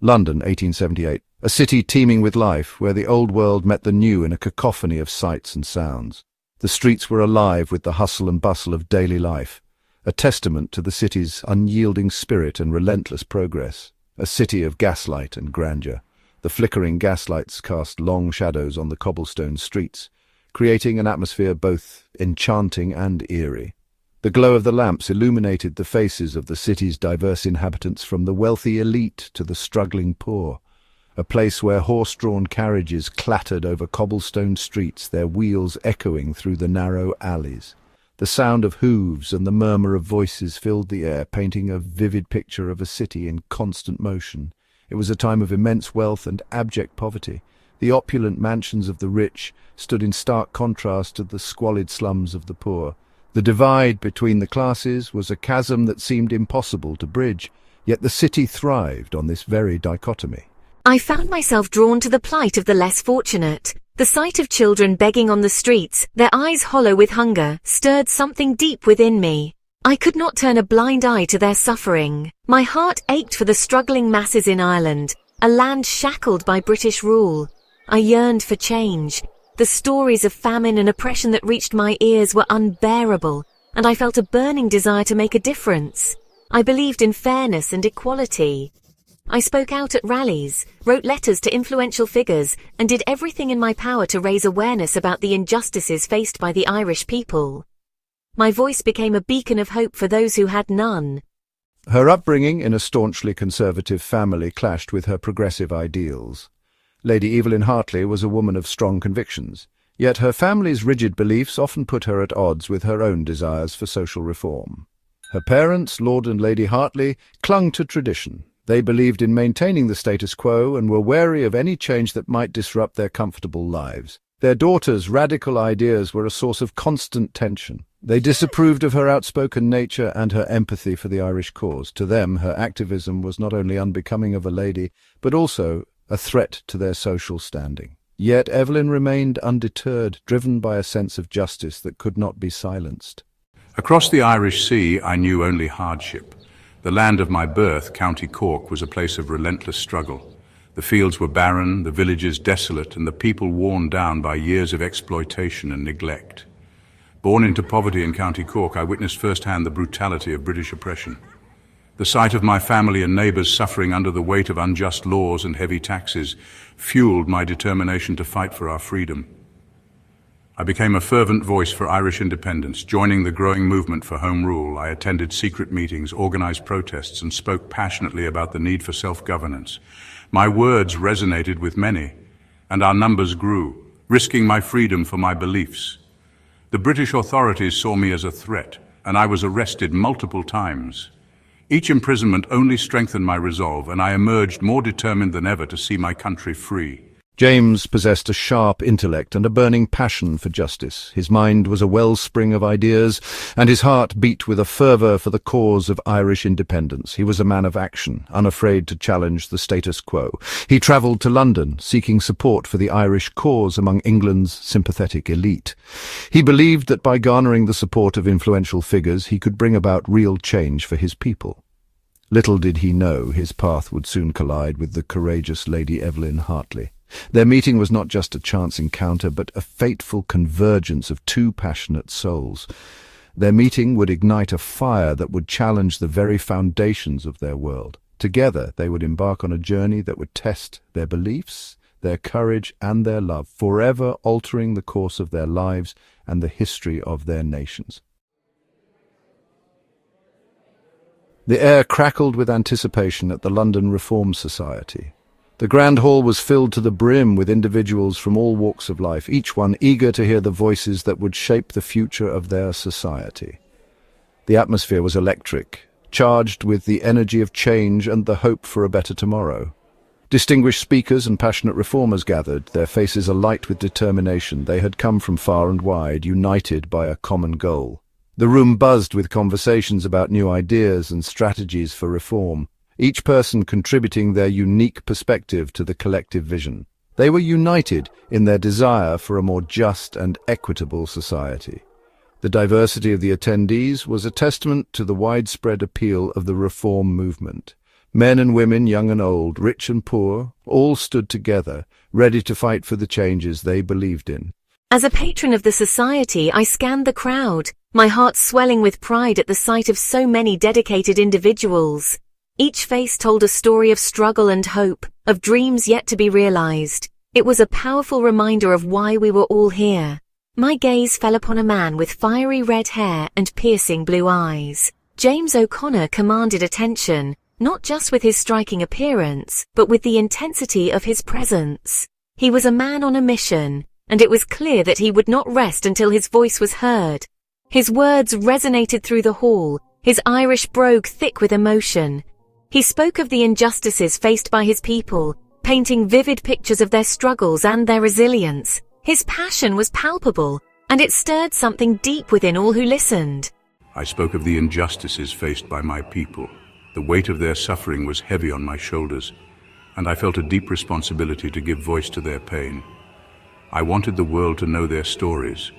London, 1878. A city teeming with life, where the old world met the new in a cacophony of sights and sounds. The streets were alive with the hustle and bustle of daily life, a testament to the city's unyielding spirit and relentless progress. A city of gaslight and grandeur. The flickering gaslights cast long shadows on the cobblestone streets, creating an atmosphere both enchanting and eerie. The glow of the lamps illuminated the faces of the city's diverse inhabitants, from the wealthy elite to the struggling poor. A place where horse-drawn carriages clattered over cobblestone streets, their wheels echoing through the narrow alleys. The sound of hooves and the murmur of voices filled the air, painting a vivid picture of a city in constant motion. It was a time of immense wealth and abject poverty. The opulent mansions of the rich stood in stark contrast to the squalid slums of the poor. The divide between the classes was a chasm that seemed impossible to bridge, yet the city thrived on this very dichotomy. I found myself drawn to the plight of the less fortunate. The sight of children begging on the streets, their eyes hollow with hunger, stirred something deep within me. I could not turn a blind eye to their suffering. My heart ached for the struggling masses in Ireland, a land shackled by British rule. I yearned for change. The stories of famine and oppression that reached my ears were unbearable, and I felt a burning desire to make a difference. I believed in fairness and equality. I spoke out at rallies, wrote letters to influential figures, and did everything in my power to raise awareness about the injustices faced by the Irish people. My voice became a beacon of hope for those who had none. Her upbringing in a staunchly conservative family clashed with her progressive ideals. Lady Evelyn Hartley was a woman of strong convictions, yet her family's rigid beliefs often put her at odds with her own desires for social reform. Her parents, Lord and Lady Hartley, clung to tradition. They believed in maintaining the status quo and were wary of any change that might disrupt their comfortable lives. Their daughter's radical ideas were a source of constant tension. They disapproved of her outspoken nature and her empathy for the Irish cause. To them, her activism was not only unbecoming of a lady, but also a threat to their social standing. Yet Evelyn remained undeterred, driven by a sense of justice that could not be silenced. Across the Irish Sea, I knew only hardship. The land of my birth, County Cork, was a place of relentless struggle. The fields were barren, the villages desolate, and the people worn down by years of exploitation and neglect. Born into poverty in County Cork, I witnessed firsthand the brutality of British oppression. The sight of my family and neighbours suffering under the weight of unjust laws and heavy taxes fueled my determination to fight for our freedom. I became a fervent voice for Irish independence. Joining the growing movement for Home Rule, I attended secret meetings, organised protests, and spoke passionately about the need for self-governance. My words resonated with many, and our numbers grew, risking my freedom for my beliefs. The British authorities saw me as a threat, and I was arrested multiple times. Each imprisonment only strengthened my resolve, and I emerged more determined than ever to see my country free. James possessed a sharp intellect and a burning passion for justice. His mind was a wellspring of ideas, and his heart beat with a fervour for the cause of Irish independence. He was a man of action, unafraid to challenge the status quo. He travelled to London, seeking support for the Irish cause among England's sympathetic elite. He believed that by garnering the support of influential figures, he could bring about real change for his people. Little did he know his path would soon collide with the courageous Lady Evelyn Hartley. Their meeting was not just a chance encounter, but a fateful convergence of two passionate souls. Their meeting would ignite a fire that would challenge the very foundations of their world. Together, they would embark on a journey that would test their beliefs, their courage, and their love, forever altering the course of their lives and the history of their nations. The air crackled with anticipation at the London Reform Society. The Grand Hall was filled to the brim with individuals from all walks of life, each one eager to hear the voices that would shape the future of their society. The atmosphere was electric, charged with the energy of change and the hope for a better tomorrow. Distinguished speakers and passionate reformers gathered, their faces alight with determination. They had come from far and wide, united by a common goal. The room buzzed with conversations about new ideas and strategies for reform, each person contributing their unique perspective to the collective vision. They were united in their desire for a more just and equitable society. The diversity of the attendees was a testament to the widespread appeal of the reform movement. Men and women, young and old, rich and poor, all stood together, ready to fight for the changes they believed in. As a patron of the society, I scanned the crowd, my heart swelling with pride at the sight of so many dedicated individuals. Each face told a story of struggle and hope, of dreams yet to be realized. It was a powerful reminder of why we were all here. My gaze fell upon a man with fiery red hair and piercing blue eyes. James O'Connor commanded attention, not just with his striking appearance, but with the intensity of his presence. He was a man on a mission, and it was clear that he would not rest until his voice was heard. His words resonated through the hall, his Irish brogue thick with emotion. He spoke of the injustices faced by his people, painting vivid pictures of their struggles and their resilience. His passion was palpable, and it stirred something deep within all who listened. I spoke of the injustices faced by my people. The weight of their suffering was heavy on my shoulders, and I felt a deep responsibility to give voice to their pain. I wanted the world to know their stories,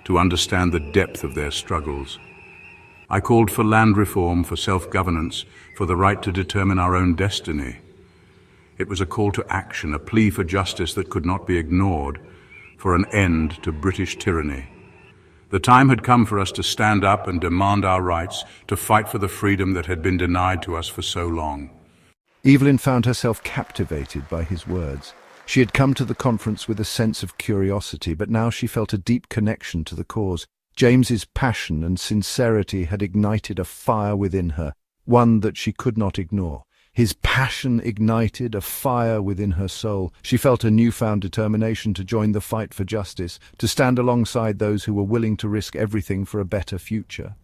to understand the depth of their struggles. I called for land reform, for self-governance, for the right to determine our own destiny. It was a call to action, a plea for justice that could not be ignored, for an end to British tyranny. The time had come for us to stand up and demand our rights, to fight for the freedom that had been denied to us for so long. Evelyn found herself captivated by his words. She had come to the conference with a sense of curiosity, but now she felt a deep connection to the cause. James's passion and sincerity had ignited a fire within her, one that she could not ignore. His passion ignited a fire within her soul. She felt a newfound determination to join the fight for justice, to stand alongside those who were willing to risk everything for a better future.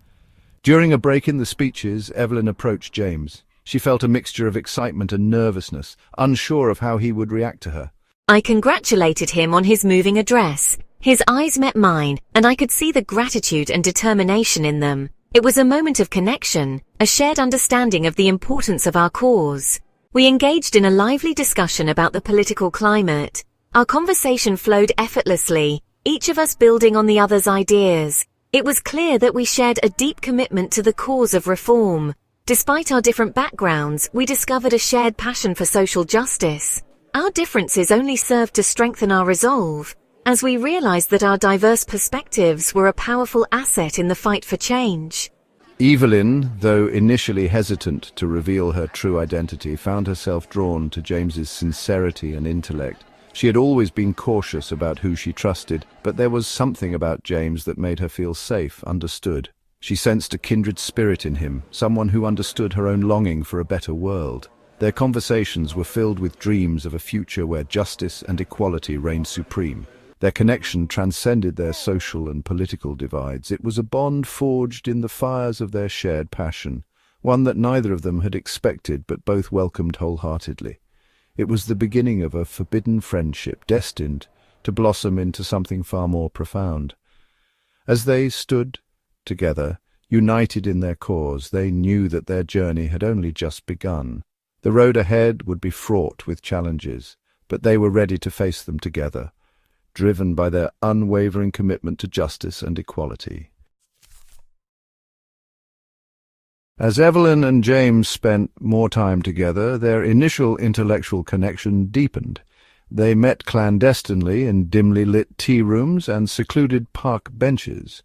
During a break in the speeches, Evelyn approached James. She felt a mixture of excitement and nervousness, unsure of how he would react to her. I congratulated him on his moving address. His eyes met mine, and I could see the gratitude and determination in them. It was a moment of connection, a shared understanding of the importance of our cause. We engaged in a lively discussion about the political climate. Our conversation flowed effortlessly, each of us building on the other's ideas. It was clear that we shared a deep commitment to the cause of reform. Despite our different backgrounds, we discovered a shared passion for social justice. Our differences only served to strengthen our resolve, as we realized that our diverse perspectives were a powerful asset in the fight for change. Evelyn, though initially hesitant to reveal her true identity, found herself drawn to James's sincerity and intellect. She had always been cautious about who she trusted, but there was something about James that made her feel safe, understood. She sensed a kindred spirit in him, someone who understood her own longing for a better world. Their conversations were filled with dreams of a future where justice and equality reigned supreme. Their connection transcended their social and political divides. It was a bond forged in the fires of their shared passion, one that neither of them had expected but both welcomed wholeheartedly. It was the beginning of a forbidden friendship, destined to blossom into something far more profound. As they stood together, united in their cause, they knew that their journey had only just begun. The road ahead would be fraught with challenges, but they were ready to face them together, driven by their unwavering commitment to justice and equality. As Evelyn and James spent more time together, their initial intellectual connection deepened. They met clandestinely in dimly lit tea rooms and secluded park benches.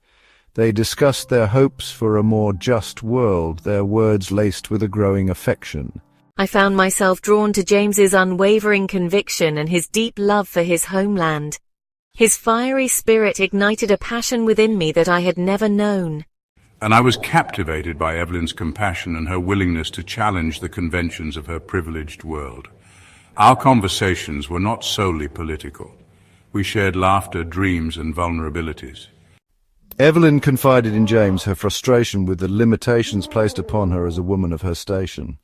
They discussed their hopes for a more just world, their words laced with a growing affection. I found myself drawn to James's unwavering conviction and his deep love for his homeland. His fiery spirit ignited a passion within me that I had never known. And I was captivated by Evelyn's compassion and her willingness to challenge the conventions of her privileged world. Our conversations were not solely political. We shared laughter, dreams, and vulnerabilities. Evelyn confided in James her frustration with the limitations placed upon her as a woman of her station.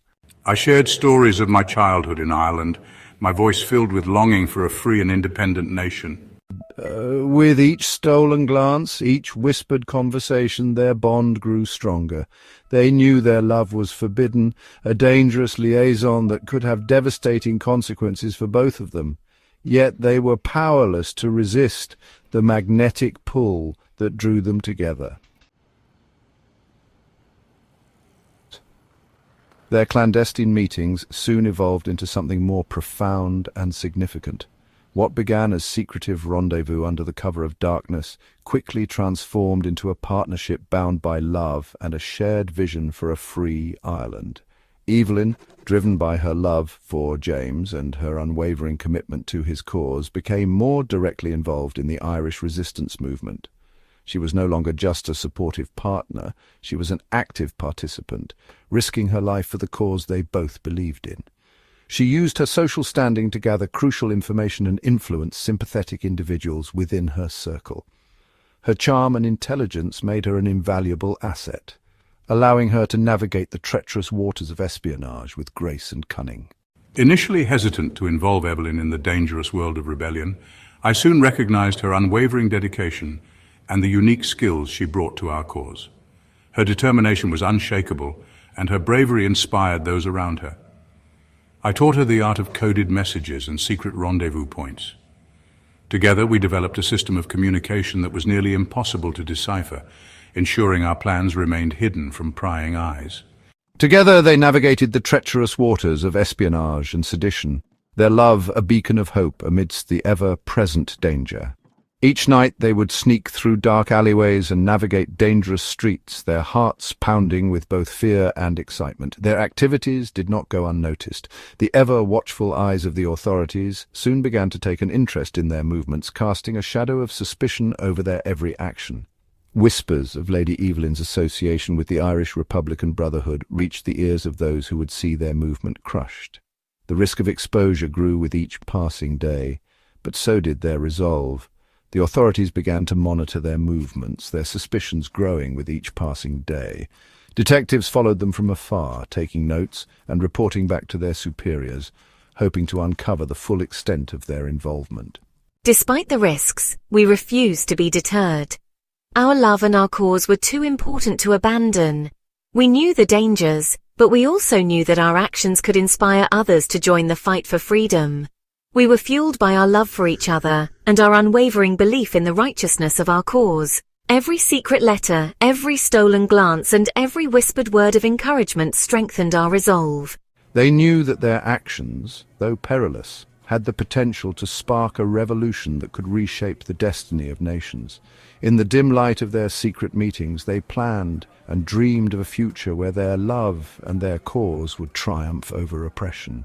I shared stories of my childhood in Ireland, my voice filled with longing for a free and independent nation. With each stolen glance, each whispered conversation, their bond grew stronger. They knew their love was forbidden, a dangerous liaison that could have devastating consequences for both of them. Yet they were powerless to resist the magnetic pull that drew them together. Their clandestine meetings soon evolved into something more profound and significant. What began as secretive rendezvous under the cover of darkness quickly transformed into a partnership bound by love and a shared vision for a free Ireland. Evelyn, driven by her love for James and her unwavering commitment to his cause, became more directly involved in the Irish resistance movement. She was no longer just a supportive partner, she was an active participant, risking her life for the cause they both believed in. She used her social standing to gather crucial information and influence sympathetic individuals within her circle. Her charm and intelligence made her an invaluable asset, allowing her to navigate the treacherous waters of espionage with grace and cunning. Initially hesitant to involve Evelyn in the dangerous world of rebellion, I soon recognized her unwavering dedication and the unique skills she brought to our cause. Her determination was unshakable, and her bravery inspired those around her. I taught her the art of coded messages and secret rendezvous points. Together, we developed a system of communication that was nearly impossible to decipher, ensuring our plans remained hidden from prying eyes. Together they navigated the treacherous waters of espionage and sedition, their love a beacon of hope amidst the ever-present danger. Each night they would sneak through dark alleyways and navigate dangerous streets, their hearts pounding with both fear and excitement. Their activities did not go unnoticed. The ever-watchful eyes of the authorities soon began to take an interest in their movements, casting a shadow of suspicion over their every action. Whispers of Lady Evelyn's association with the Irish Republican Brotherhood reached the ears of those who would see their movement crushed. The risk of exposure grew with each passing day, but so did their resolve. The authorities began to monitor their movements, their suspicions growing with each passing day. Detectives followed them from afar, taking notes and reporting back to their superiors, hoping to uncover the full extent of their involvement. Despite the risks, we refused to be deterred. Our love and our cause were too important to abandon. We knew the dangers, but we also knew that our actions could inspire others to join the fight for freedom. We were fueled by our love for each other and our unwavering belief in the righteousness of our cause. Every secret letter, every stolen glance, and every whispered word of encouragement strengthened our resolve. They knew that their actions, though perilous, had the potential to spark a revolution that could reshape the destiny of nations. In the dim light of their secret meetings, they planned and dreamed of a future where their love and their cause would triumph over oppression.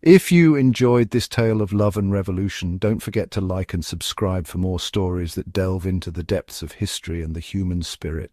If you enjoyed this tale of love and revolution, don't forget to like and subscribe for more stories that delve into the depths of history and the human spirit.